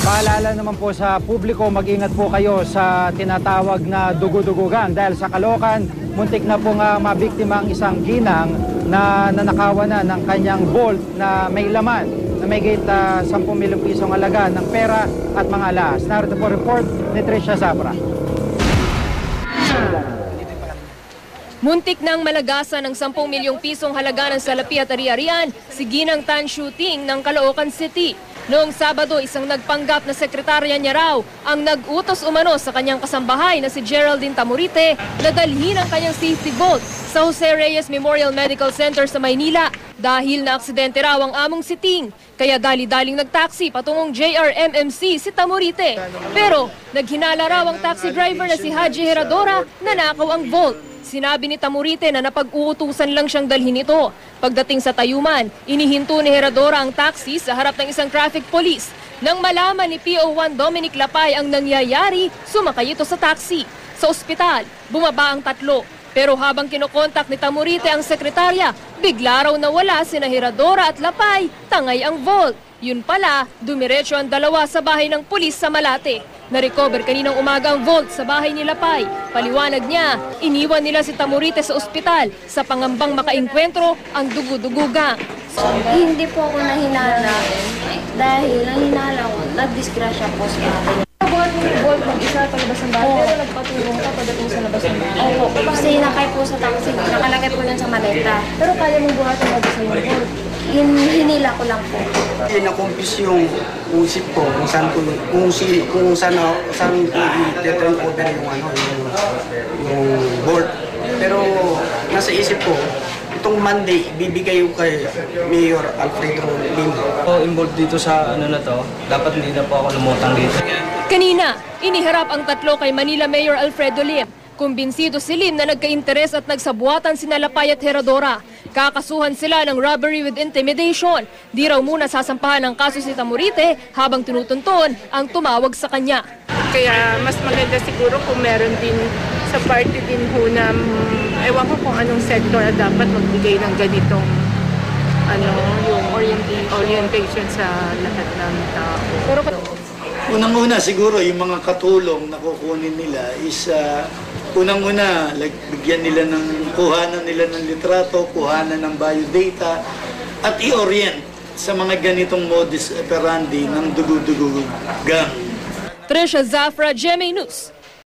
Paalala naman po sa publiko, mag-ingat po kayo sa tinatawag na dugo-dugugan dahil sa Caloocan, muntik na pong mabiktima ang isang ginang na nanakawan na ng kanyang Bolt na may laman na may gate 10 milyong pisong halaga ng pera at mga alahas. Narito po report ni Tricia Zabra. Muntik nang malagasan ng 10 milyong pisong halaga ng salapi at ari-arian si Ginang Tan Shooting ng Caloocan City. Noong Sabado, isang nagpanggap na sekretarya niya raw ang nag-utos umano sa kanyang kasambahay na si Geraldine Tamurite na dalhin ang kanyang safety bolt sa Jose Reyes Memorial Medical Center sa Maynila dahil na aksidente raw ang among si Ting. Kaya dali-daling nagtaksi patungong JRMMC si Tamurite. Pero naghinala raw ang taxi driver na si Haji Heradora na nakaw ang Volt. Sinabi ni Tamurite na napag-uutusan lang siyang dalhin ito. Pagdating sa Tayuman, inihinto ni Heradora ang taxi sa harap ng isang traffic police. Nang malaman ni PO1 Dominic Lapay ang nangyayari, sumakay ito sa taxi. Sa ospital, bumaba ang tatlo. Pero habang kinokontak ni Tamurite ang sekretarya, bigla raw nawala sina Heradora at Lapay, tangay ang Volt. Yun pala, dumiretso ang dalawa sa bahay ng pulis sa Malate. Na-recover kaninang umaga ang Volt sa bahay ni Lapay. Paliwanag niya, iniwan nila si Tamurite sa ospital sa pangambang makainkwentro ang dugo-dugugang. Hindi po ako nahinala dahil nahinala ko, nagdisgrasya po sa akin. Buhat mo yung Volt mag-isa palabas ng bahay, pero nagpatulong ka pagdating sa labas ng bahay. Opo, kasi nakay po sa taxi, nakalagay po yan sa maleta. Pero kaya mong buhatan mag-isa yung Volt. Hinila ko lang po. Nakumpis yung usip ko kung saan i-turn over yung board. Pero nasa isip ko, itong Monday, bibigay ko kay Mayor Alfredo Lim. Involved dito sa na to, dapat hindi na po ako lumutang dito. Kanina, iniharap ang tatlo kay Manila Mayor Alfredo Lim. Kumbinsido si Lim na nagka-interes at nagsabuatan sina Lapay at Heradora. Kakasuhan sila ng robbery with intimidation. Di raw muna sasampahan ng kaso si Tamurite habang tinutuntun ang tumawag sa kanya. Kaya mas maganda siguro kung meron din sa party din ho na ewan ko kung anong sector na dapat magbigay ng ganitong yung orientation sa lahat ng tao. Pero unang-una siguro yung mga katulong na kukunin nila is unang-una, like, bigyan nila kuhanan nila ng litrato, kuhanan ng biodata, at i-orient sa mga ganitong modus operandi ng dugo-dugo gang. Tricia Zafra, GMA News.